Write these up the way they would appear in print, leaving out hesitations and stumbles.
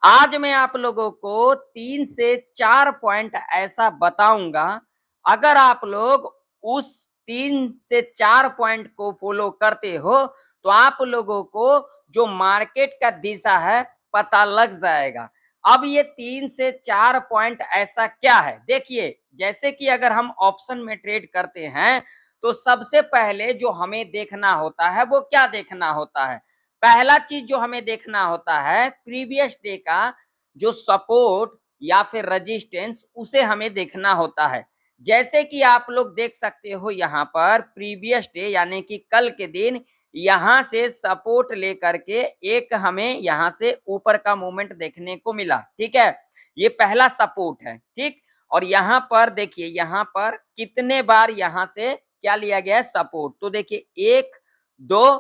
आज मैं आप लोगों को 3 से 4 पॉइंट ऐसा बताऊंगा, अगर आप लोग उस 3 से 4 पॉइंट को फॉलो करते हो तो आप लोगों को जो मार्केट का दिशा है पता लग जाएगा। अब ये 3 से 4 पॉइंट ऐसा क्या है, देखिए जैसे कि अगर हम ऑप्शन में ट्रेड करते हैं तो सबसे पहले जो हमें देखना होता है वो क्या देखना होता है, पहला चीज जो हमें देखना होता है प्रीवियस डे का जो सपोर्ट या फिर रेजिस्टेंस उसे हमें देखना होता है। जैसे कि आप लोग देख सकते हो यहाँ पर प्रीवियस डे यानी कि कल के दिन यहाँ से सपोर्ट लेकर के एक हमें यहाँ से ऊपर का मूवमेंट देखने को मिला, ठीक है, ये पहला सपोर्ट है, ठीक। और यहाँ पर देखिए यहाँ पर कितने बार यहाँ से क्या लिया गया है सपोर्ट, तो देखिए 1 2,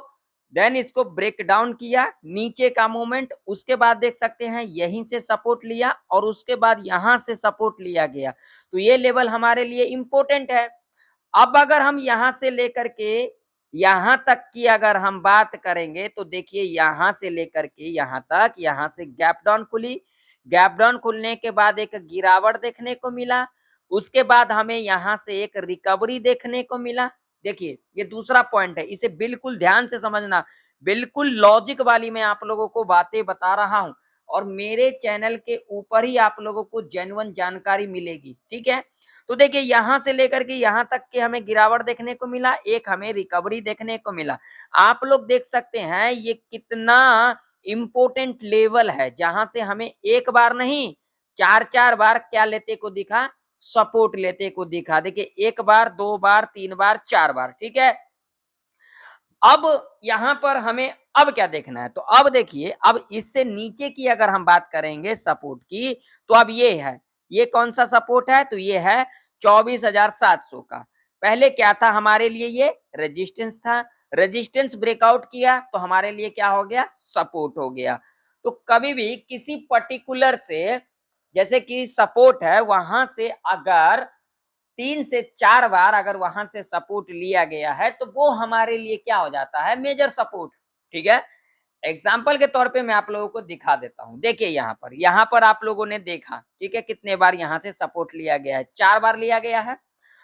देन इसको ब्रेक डाउन किया नीचे का मूवमेंट, उसके बाद देख सकते हैं यहीं से सपोर्ट लिया और उसके बाद यहां से सपोर्ट लिया गया, तो ये लेवल हमारे लिए इंपॉर्टेंट है। अब अगर हम यहां से लेकर के यहां तक की अगर हम बात करेंगे तो देखिए यहां से लेकर के यहां तक, यहां से गैप डाउन खुली, गैप डाउन खुलने के बाद एक गिरावट देखने को मिला, उसके बाद हमें यहां से एक रिकवरी देखने को मिला। देखिए ये दूसरा पॉइंट है, इसे बिल्कुल ध्यान से समझना, बिल्कुल लॉजिक वाली मैं आप लोगों को बातें बता रहा हूं और मेरे चैनल के ऊपर ही आप लोगों को जेन्युइन जानकारी मिलेगी, ठीक है। तो देखिए यहां से लेकर के यहां तक के हमें गिरावट देखने को मिला, एक हमें रिकवरी देखने को मिला। आप लोग देख सकते हैं ये कितना इंपॉर्टेंट लेवल है जहां से हमें एक बार नहीं चार चार बार क्या लेते को दिखा, सपोर्ट लेते को दिखा। देखिए एक बार, दो बार, तीन बार, चार बार, ठीक है। अब यहां पर हमें अब क्या देखना है, तो अब देखिए अब इससे नीचे की अगर हम बात करेंगे सपोर्ट की, तो अब ये है, ये कौन सा सपोर्ट है, तो ये है 24,700 का। पहले क्या था हमारे लिए, ये रेजिस्टेंस था, रेजिस्टेंस ब्रेकआउट किया तो हमारे लिए क्या हो गया, सपोर्ट हो गया। तो कभी भी किसी पर्टिकुलर से, जैसे कि सपोर्ट है वहां से अगर 3 से 4 बार अगर वहां से सपोर्ट लिया गया है तो वो हमारे लिए क्या हो जाता है, मेजर सपोर्ट, ठीक है। एग्जाम्पल के तौर पे मैं आप लोगों को दिखा देता हूं, देखिए यहाँ पर आप लोगों ने देखा, ठीक है, कितने बार यहाँ से सपोर्ट लिया गया है, 4 बार लिया गया है।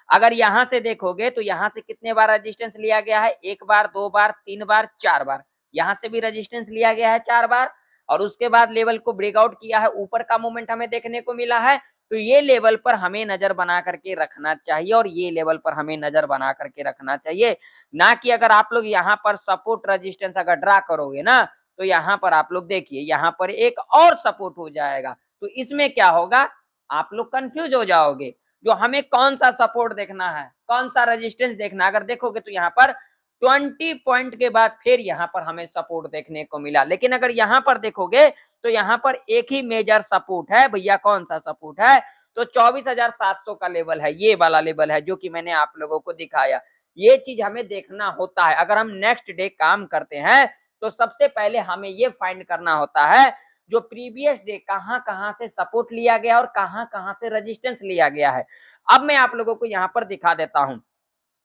अगर यहाँ से देखोगे तो यहाँ से कितने बार रेजिस्टेंस लिया गया है, 1 बार, 2 बार, 3 बार, 4 बार, यहाँ से भी रेजिस्टेंस लिया गया है 4 बार, और उसके बाद लेवल को ब्रेकआउट किया है, ऊपर का मूवमेंट हमें देखने को मिला है। तो ये लेवल पर हमें नजर बना करके रखना चाहिए और ये लेवल पर हमें नजर बना करके रखना चाहिए, ना कि अगर आप लोग यहाँ पर सपोर्ट रेजिस्टेंस अगर ड्रा करोगे ना तो यहाँ पर आप लोग देखिए यहाँ पर एक और सपोर्ट हो जाएगा, तो इसमें क्या होगा, आप लोग कंफ्यूज हो जाओगे। जो हमें कौन सा सपोर्ट देखना है, कौन सा रेजिस्टेंस देखना है, अगर देखोगे तो यहाँ पर 20 पॉइंट के बाद फिर यहाँ पर हमें सपोर्ट देखने को मिला, लेकिन अगर यहाँ पर देखोगे तो यहाँ पर एक ही मेजर सपोर्ट है भैया, कौन सा सपोर्ट है, तो 24,700 का लेवल है, ये वाला लेवल है जो कि मैंने आप लोगों को दिखाया। ये चीज हमें देखना होता है, अगर हम नेक्स्ट डे काम करते हैं तो सबसे पहले हमें ये फाइंड करना होता है जो प्रीवियस डे कहां कहां से सपोर्ट लिया गया और कहां कहां से रेजिस्टेंस लिया गया है। अब मैं आप लोगों को यहां पर दिखा देता हूं,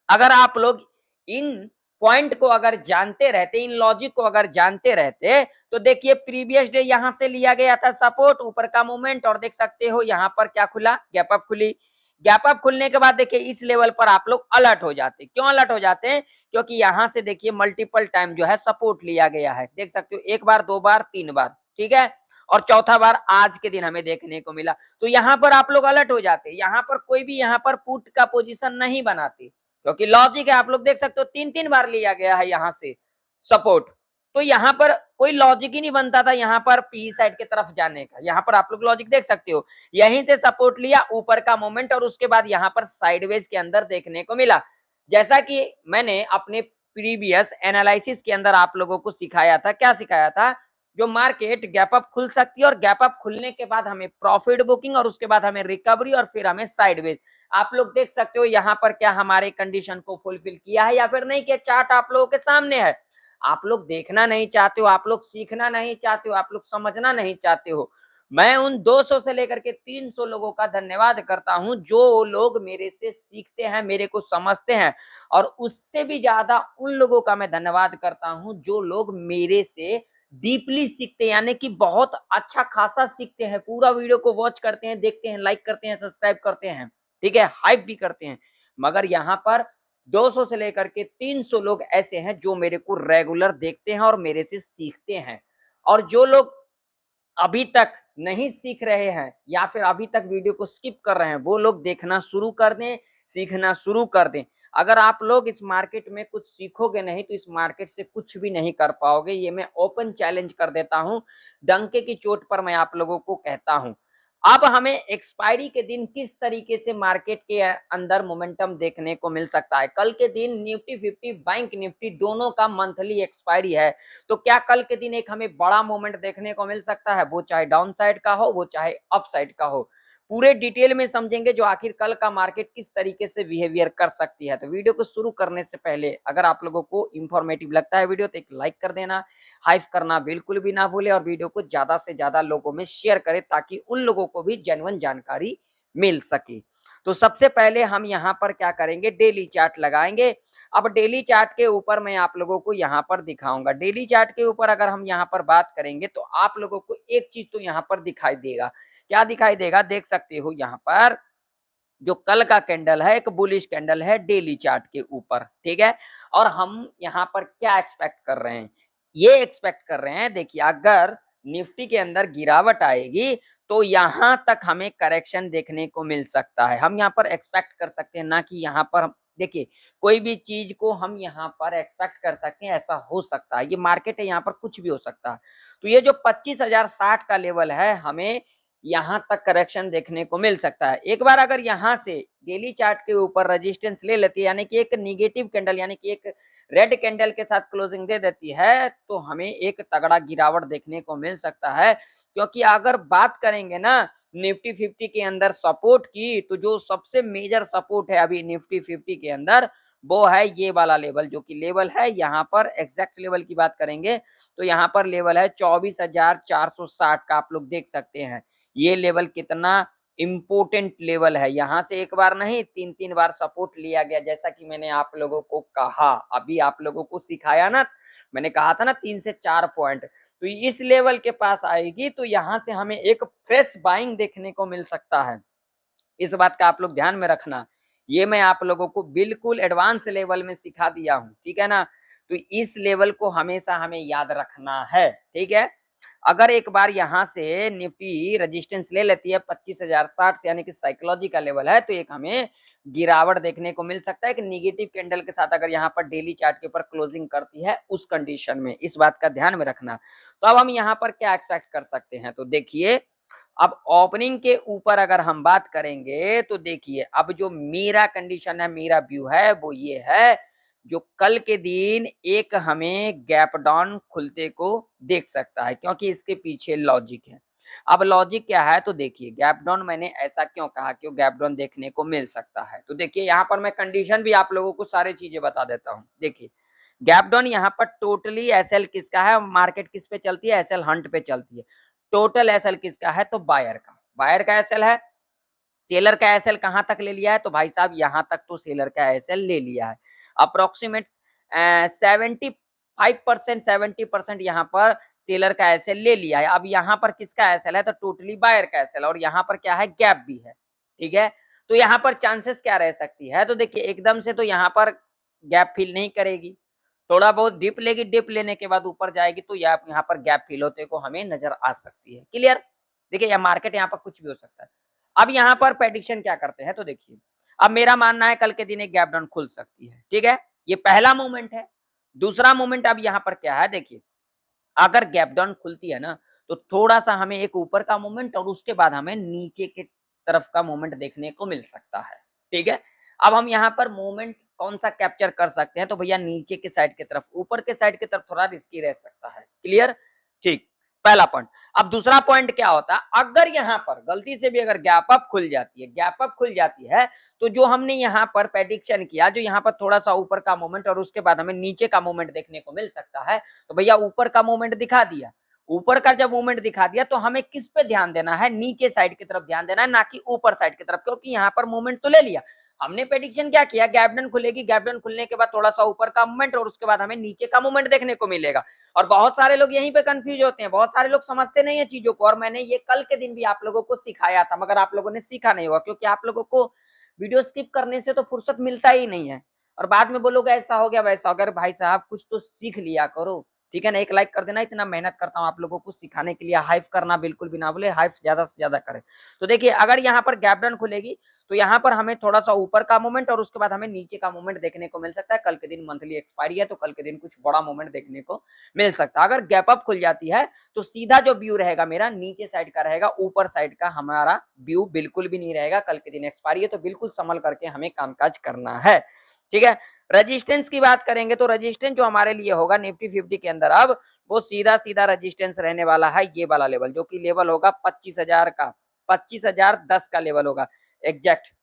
अगर आप लोग इन पॉइंट को अगर जानते रहते, इन लॉजिक को अगर जानते रहते, तो देखिए प्रीवियस डे यहां से लिया गया था सपोर्ट, ऊपर का मूवमेंट, और देख सकते हो यहां पर क्या खुला, गैप अप खुली, गैप अप खुलने के बाद देखिए इस लेवल पर आप लोग अलर्ट हो जाते, क्यों अलर्ट हो जाते हैं, क्योंकि यहां से देखिए मल्टीपल टाइम जो है सपोर्ट लिया गया है, देख सकते हो 1 बार, 2 बार, 3 बार, ठीक है, और चौथा बार आज के दिन हमें देखने को मिला। तो यहां पर आप लोग अलर्ट हो जाते, यहां पर कोई भी यहां पर पुट का पोजीशन नहीं बनाते, क्योंकि लॉजिक है, आप लोग देख सकते हो 3 3 बार लिया गया है यहां से सपोर्ट, तो यहां पर कोई लॉजिक ही नहीं बनता था यहां पर पी साइड की तरफ जाने का। यहां पर आप लोग लॉजिक देख सकते हो, यहीं से सपोर्ट लिया, ऊपर का मोमेंट, और उसके बाद यहां पर साइडवेज के अंदर देखने को मिला। जैसा कि मैंने अपने प्रीवियस एनालिसिस के अंदर आप लोगों को सिखाया था, क्या सिखाया था, जो मार्केट गैप अप खुल सकती है और गैप अप खुलने के बाद हमें प्रॉफिट बुकिंग और उसके बाद हमें रिकवरी और फिर हमें साइडवेज। आप लोग देख सकते हो यहाँ पर क्या हमारे कंडीशन को फुलफिल किया है या फिर नहीं किया, चार्ट आप लोगों के सामने है। आप लोग देखना नहीं चाहते हो, आप लोग सीखना नहीं चाहते हो, आप लोग समझना नहीं चाहते हो। मैं उन 200 से लेकर के 300 लोगों का धन्यवाद करता हूं जो लोग मेरे से सीखते हैं, मेरे को समझते हैं, और उससे भी ज्यादा उन लोगों का मैं धन्यवाद करता हूं जो लोग मेरे से डीपली सीखते हैं, यानी कि बहुत अच्छा खासा सीखते हैं, पूरा वीडियो को वॉच करते हैं, देखते हैं, लाइक करते हैं, सब्सक्राइब करते हैं, ठीक है, हाइप भी करते हैं। मगर यहाँ पर 200 से लेकर के 300 लोग ऐसे हैं जो मेरे को रेगुलर देखते हैं और मेरे से सीखते हैं। और जो लोग अभी तक नहीं सीख रहे हैं या फिर अभी तक वीडियो को स्किप कर रहे हैं, वो लोग देखना शुरू कर दें, सीखना शुरू कर दें। अगर आप लोग इस मार्केट में कुछ सीखोगे नहीं तो इस मार्केट से कुछ भी नहीं कर पाओगे, ये मैं ओपन चैलेंज कर देता हूं, डंके की चोट पर मैं आप लोगों को कहता हूं। अब हमें एक्सपायरी के दिन किस तरीके से मार्केट के अंदर मोमेंटम देखने को मिल सकता है। कल के दिन निफ्टी 50 बैंक निफ्टी दोनों का मंथली एक्सपायरी है, तो क्या कल के दिन एक हमें बड़ा मोमेंट देखने को मिल सकता है, वो चाहे डाउन साइड का हो, वो चाहे अप साइड का हो। पूरे डिटेल में समझेंगे जो आखिर कल का मार्केट किस तरीके से बिहेवियर कर सकती है। तो वीडियो को शुरू करने से पहले अगर आप लोगों को इंफॉर्मेटिव लगता है वीडियो तो एक लाइक कर देना, हाइप करना बिल्कुल भी ना भूले और वीडियो को ज्यादा से ज्यादा लोगों में शेयर करें ताकि उन लोगों को भी जेन्युइन जानकारी मिल सके। तो सबसे पहले हम यहाँ पर क्या करेंगे, डेली चार्ट लगाएंगे। अब डेली चार्ट के ऊपर मैं आप लोगों को यहाँ पर दिखाऊंगा। डेली चार्ट के ऊपर अगर हम यहाँ पर बात करेंगे तो आप लोगों को एक चीज तो यहाँ पर दिखाई देगा। क्या दिखाई देगा, देख सकते हो यहाँ पर जो कल का कैंडल है एक बुलिश कैंडल है डेली चार्ट के ऊपर, ठीक है। और हम यहाँ पर क्या एक्सपेक्ट कर रहे हैं, ये एक्सपेक्ट कर रहे हैं, देखिए अगर निफ्टी के अंदर गिरावट आएगी तो यहां तक हमें करेक्शन देखने को मिल सकता है। हम यहाँ पर एक्सपेक्ट कर सकते हैं, ना कि यहाँ पर देखिए कोई भी चीज को हम यहाँ पर एक्सपेक्ट कर सकते हैं, ऐसा हो सकता है, ये मार्केट है, यहाँ पर कुछ भी हो सकता है। तो ये जो 25,060 का लेवल है हमें यहाँ तक करेक्शन देखने को मिल सकता है। एक बार अगर यहाँ से डेली चार्ट के ऊपर रेजिस्टेंस ले लेती है, यानी कि एक निगेटिव कैंडल यानी कि एक रेड कैंडल के साथ क्लोजिंग दे देती है, तो हमें एक तगड़ा गिरावट देखने को मिल सकता है। क्योंकि अगर बात करेंगे ना निफ्टी 50 के अंदर सपोर्ट की, तो जो सबसे मेजर सपोर्ट है अभी निफ्टी 50 के अंदर वो है ये वाला लेवल, जो कि लेवल है यहाँ पर एग्जैक्ट लेवल की बात करेंगे तो यहाँ पर लेवल है 24,460 का, आप लोग देख सकते हैं। ये लेवल कितना इंपोर्टेंट लेवल है, यहां से एक बार नहीं 3-3 बार सपोर्ट लिया गया, जैसा कि मैंने आप लोगों को कहा, अभी आप लोगों को सिखाया ना, मैंने कहा था ना 3 से 4 पॉइंट, तो इस लेवल के पास आएगी तो यहां से हमें एक फ्रेश बाइंग देखने को मिल सकता है। इस बात का आप लोग ध्यान में रखना, ये मैं आप लोगों को बिल्कुल एडवांस लेवल में सिखा दिया हूं, ठीक है ना। तो इस लेवल को हमेशा हमें याद रखना है, ठीक है। अगर एक बार यहाँ से निफ्टी रेजिस्टेंस ले लेती है 25,060 से, यानी कि साइकोलॉजी का लेवल है, तो एक हमें गिरावट देखने को मिल सकता है कि निगेटिव कैंडल के साथ अगर यहाँ पर डेली चार्ट के ऊपर क्लोजिंग करती है उस कंडीशन में, इस बात का ध्यान में रखना। तो अब हम यहाँ पर क्या एक्सपेक्ट कर सकते हैं, तो देखिए अब ओपनिंग के ऊपर अगर हम बात करेंगे तो देखिए अब जो मेरा कंडीशन है, मेरा व्यू है वो ये है, जो कल के दिन एक हमें गैप डाउन खुलते को देख सकता है, क्योंकि इसके पीछे लॉजिक है। अब लॉजिक क्या है, तो देखिए गैप डाउन मैंने ऐसा क्यों कहा, क्यों गैप डाउन देखने को मिल सकता है। तो देखिए यहाँ पर मैं कंडीशन भी आप लोगों को सारी चीजें बता देता हूँ। देखिए गैप डाउन यहाँ पर टोटली एसएल किसका है, मार्केट किस पे चलती है, एसएल हंट पे चलती है। टोटल एसएल किसका है, तो बायर का, बायर का एसएल है। सेलर का एसएल कहां तक ले लिया है, तो भाई साहब यहां तक तो सेलर का एसएल ले लिया है। अप्रोक्सीमेट 75% 70% यहाँ पर सेलर का एसएल ले लिया है। अब यहाँ पर किसका एसएल है, तो टोटली बायर का एसएल, और यहाँ पर क्या है, गैप भी है, ठीक है। तो यहाँ पर चांसेस क्या रह सकती है, तो देखिए एकदम से तो यहाँ पर गैप फिल नहीं करेगी, थोड़ा बहुत डिप लेगी, डिप लेने के बाद ऊपर जाएगी, तो यहाँ पर गैप फिल होते को हमें नजर आ सकती है। क्लियर, देखिए यह मार्केट यहाँ पर कुछ भी हो सकता है। अब यहाँ पर प्रेडिक्शन क्या करते हैं, तो देखिए अब मेरा मानना है कल के दिन एक गैप डाउन खुल सकती है, ठीक है, ये पहला मूवमेंट है। दूसरा मूवमेंट अब यहाँ पर क्या है, देखिए अगर गैप डाउन खुलती है ना तो थोड़ा सा हमें एक ऊपर का मूवमेंट और उसके बाद हमें नीचे के तरफ का मूवमेंट देखने को मिल सकता है, ठीक है। अब हम यहाँ पर मूवमेंट कौन सा कैप्चर कर सकते हैं, तो भैया नीचे के साइड की तरफ, ऊपर के साइड की तरफ थोड़ा रिस्की रह सकता है। क्लियर, ठीक, पहला पॉइंट। अब दूसरा पॉइंट क्या होता है, अगर यहाँ पर गलती से भी अगर गैप अप खुल जाती है, गैप अप खुल जाती है, तो जो हमने यहाँ पर प्रेडिक्शन किया, जो यहाँ पर थोड़ा सा ऊपर का मूवमेंट और उसके बाद हमें नीचे का मूवमेंट देखने को मिल सकता है, तो भैया ऊपर का मूवमेंट दिखा दिया, ऊपर का जब मूवमेंट दिखा दिया तो हमें किस पे ध्यान देना है, नीचे साइड की तरफ ध्यान देना है, ना कि ऊपर साइड की तरफ, क्योंकि यहाँ पर मूवमेंट तो ले लिया, हमने प्रेडिक्शन क्या किया, गैप डाउन खुलेगी, गैप डाउन खुलने के बाद थोड़ा सा ऊपर का मूवमेंट और उसके बाद हमें नीचे का मूवमेंट देखने को मिलेगा। और बहुत सारे लोग यहीं पे कंफ्यूज होते हैं, बहुत सारे लोग समझते नहीं है चीजों को, और मैंने ये कल के दिन भी आप लोगों को सिखाया था, मगर आप लोगों ने सीखा नहीं हुआ, क्योंकि आप लोगों को वीडियो स्किप करने से तो फुर्सत मिलता ही नहीं है, और बाद में बोलोगे ऐसा हो गया वैसा हो गया। भाई साहब कुछ तो सीख लिया करो, ठीक है ना। एक लाइक कर देना, इतना मेहनत करता हूँ आप लोगों को सिखाने के लिए, हाइप करना बिल्कुल भी ना भूले, हाइप ज्यादा से ज्यादा करें। तो देखिए अगर यहाँ पर गैप डाउन खुलेगी तो यहाँ पर हमें थोड़ा सा ऊपर का मूवमेंट और उसके बाद हमें नीचे का मूवमेंट देखने को मिल सकता है। कल के दिन मंथली एक्सपायरी है, तो कल के दिन कुछ बड़ा मूवमेंट देखने को मिल सकता है। अगर गैप अप खुल जाती है तो सीधा जो व्यू रहेगा मेरा नीचे साइड का रहेगा, ऊपर साइड का हमारा व्यू बिल्कुल भी नहीं रहेगा। कल के दिन एक्सपायरी है, तो बिल्कुल संभल करके हमें कामकाज करना है, ठीक है। रेजिस्टेंस की बात करेंगे तो रेजिस्टेंस जो हमारे लिए होगा निफ्टी 50 के अंदर अब, वो सीधा सीधा रेजिस्टेंस रहने वाला है ये वाला लेवल, जो कि लेवल होगा 25,000 का, 25,010 का लेवल होगा एग्जैक्ट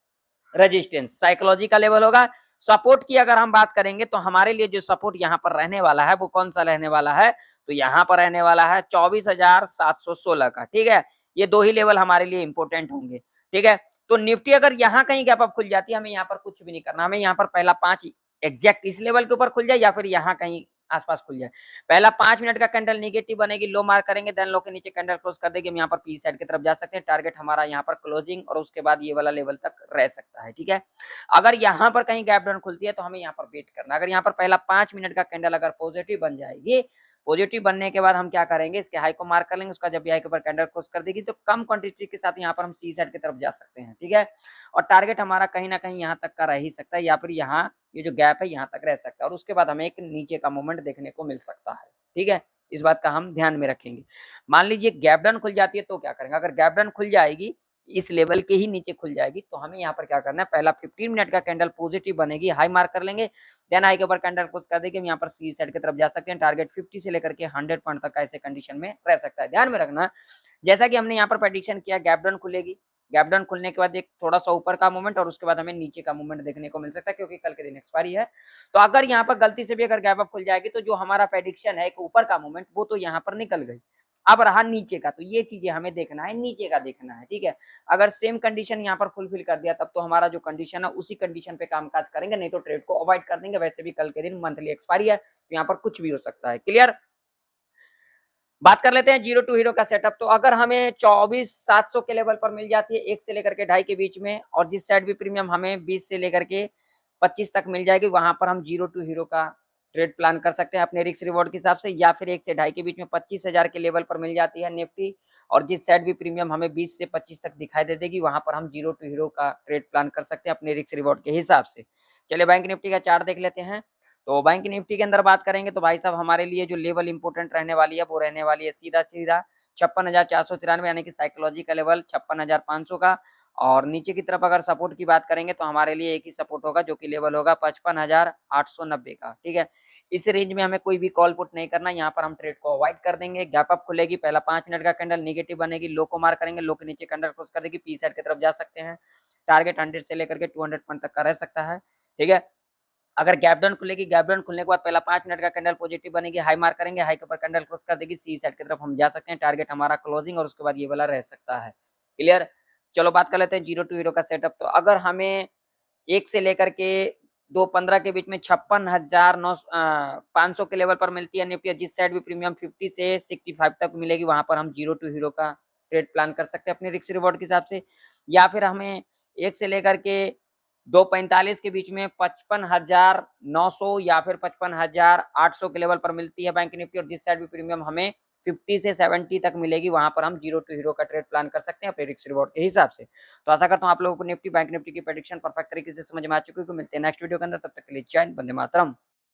रेजिस्टेंस, साइकोलॉजी का लेवल होगा। सपोर्ट की अगर हम बात करेंगे तो हमारे लिए जो सपोर्ट यहाँ पर रहने वाला है वो कौन सा रहने वाला है, तो यहाँ पर रहने वाला है 24,716 का, ठीक है। ये दो ही लेवल हमारे लिए इंपॉर्टेंट होंगे, ठीक है। तो निफ्टी अगर यहाँ कहीं गैप अप खुल जाती है, हमें यहाँ पर कुछ भी नहीं करना, हमें यहाँ पर पहला 5 एग्जैक्ट इस लेवल के ऊपर खुल जाए या फिर यहाँ कहीं आसपास खुल जाए। पहला 5 मिनट का कैंडल निगेटिव बनेगी, लो मार्क करेंगे, देन लो के नीचे कैंडल क्लोज कर देगी, हम यहाँ पर पी साइड की तरफ जा सकते हैं। टारगेट हमारा यहाँ पर क्लोजिंग और उसके बाद ये वाला लेवल तक रह सकता है, ठीक है। अगर यहाँ पर कहीं गैप डाउन खुलती है तो हमें यहाँ पर वेट करना। अगर यहाँ पर पहला 5 मिनट का कैंडल अगर पॉजिटिव बन जाएगी, पॉजिटिव बनने के बाद हम क्या करेंगे, इसके हाई को मार्क कर लेंगे, उसका जब भी हाई के ऊपर कैंडल क्लोज कर देगी तो कम क्वांटिटी के साथ यहाँ पर हम सी साइड की तरफ जा सकते हैं, ठीक है। और टारगेट हमारा कहीं ना कहीं यहाँ तक का रह ही सकता है, या फिर यहाँ ये जो गैप है यहाँ तक रह सकता है, और उसके बाद हमें एक नीचे का मूवमेंट देखने को मिल सकता है, ठीक है। इस बात का हम ध्यान में रखेंगे। मान लीजिए गैप डाउन खुल जाती है तो क्या करेंगे, अगर गैप डाउन खुल जाएगी इस लेवल के ही नीचे खुल जाएगी तो हमें यहाँ पर क्या करना है, पहला 15 मिनट का कैंडल पॉजिटिव बनेगी, हाई मार्क कर लेंगे, देन हाई के ऊपर कैंडल क्लोज कर देंगे, हम यहाँ पर सी साइड की तरफ जा सकते हैं। टारगेट 50 से लेकर के 100 पॉइंट तक का ऐसे कंडीशन में रह सकता है। ध्यान में रखना, जैसा कि हमने यहाँ पर प्रेडिक्शन किया गैप डाउन खुलेगी, गैप डाउन खुलने के बाद एक थोड़ा सा ऊपर का मूवमेंट और उसके बाद हमें नीचे का मूवमेंट देखने को मिल सकता है, क्योंकि कल के दिन एक्सपायरी है। तो अगर यहाँ पर गलती से भी अगर गैप अप खुल जाएगी तो जो हमारा प्रेडिक्शन है एक ऊपर का मूवमेंट वो तो यहाँ पर निकल गई, अब रहा नीचे का, तो ये चीजें हमें देखना है, नीचे का देखना है, ठीक है। अगर सेम कंडीशन यहाँ पर फुलफिल कर दिया तब तो हमारा जो कंडीशन है उसी कंडीशन पे कामकाज करेंगे, नहीं तो ट्रेड को अवॉइड कर देंगे। वैसे भी कल के दिन मंथली एक्सपायरी है तो यहाँ पर कुछ भी हो सकता है, क्लियर। बात कर लेते हैं जीरो टू हीरो का सेटअप। तो अगर हमें 24,700 के लेवल पर मिल जाती है 1 से लेकर के 2.5 के बीच में, और जिस साइड भी प्रीमियम हमें 20 से लेकर के 25 तक मिल जाएगी, वहां पर हम जीरो टू हीरो का ट्रेड प्लान कर सकते हैं अपने रिस्क रिवॉर्ड के हिसाब से। या फिर 1 से 2.5 के बीच में 25,000 के लेवल पर मिल जाती है निफ्टी, और जिस साइड भी प्रीमियम हमें 20 से 25 तक दिखाई दे देगी, वहां पर हम जीरो टू हीरो का ट्रेड प्लान कर सकते हैं अपने रिस्क रिवॉर्ड के हिसाब से। चलिए बैंक निफ्टी का चार्ट देख लेते हैं। तो बैंक निफ्टी के अंदर बात करेंगे तो भाई साहब हमारे लिए जो लेवल इंपॉर्टेंट रहने वाली है वो रहने वाली है सीधा सीधा 56,493, यानी कि साइकोलॉजी का लेवल 56,500 का। और नीचे की तरफ अगर सपोर्ट की बात करेंगे तो हमारे लिए एक ही सपोर्ट होगा, जो कि लेवल होगा 55,890 का, ठीक है। इस रेंज में हमें कोई भी कॉल पुट नहीं करना, यहाँ पर हम ट्रेड को अवॉइड कर देंगे। गैप अप खुलेगी, पहला 5 मिनट का कैंडल निगेटिव बनेगी, लो को मार करेंगे, लो के नीचे कैंडल क्लोज कर देगी, पी साइड की तरफ जा सकते हैं। टारगेट 100 से लेकर के 200 पॉइंट तक का रह सकता है, ठीक है। अगर गैप डाउन खुलेगी, गैप डाउन खुलने के बाद पहला 5 मिनट का कैंडल पॉजिटिव बनेगी, हाई मार्क करेंगे, हाई के ऊपर कैंडल क्लोज कर देगी, सी साइड की तरफ हम जा सकते हैं। टारगेट हमारा क्लोजिंग और उसके बाद ये वाला रह सकता है, क्लियर। चलो बात कर लेते हैं जीरो टू हीरो का सेटअप। तो अगर हमें 1 से लेकर के 2.15 के बीच में 56,500 के लेवल पर मिलती है निफ्टी, जिस साइड भी प्रीमियम 50 से 65 तक मिलेगी, वहां पर हम जीरो टू हीरो का ट्रेड प्लान कर सकते हैं अपने रिस्क रिवॉर्ड के हिसाब से। या फिर हमें 1 से लेकर के 2.45 के बीच में 55,900 या फिर 55,800 के लेवल पर मिलती है बैंक निफ्टी, और जिस साइड भी प्रीमियम हमें 50 से 70 तक मिलेगी, वहां पर हम जीरो टू हीरो का ट्रेड प्लान कर सकते हैं अपने रिस्क रिवॉर्ड के हिसाब से। तो आशा करता हूं आप लोगों को निफ्टी बैंक निफ्टी की प्रेडिक्शन परफेक्ट तरीके से समझ में आ चुकी है। मिलते हैं नेक्स्ट वीडियो के अंदर, तब तक के लिए जय हिंद, वंदे मातरम।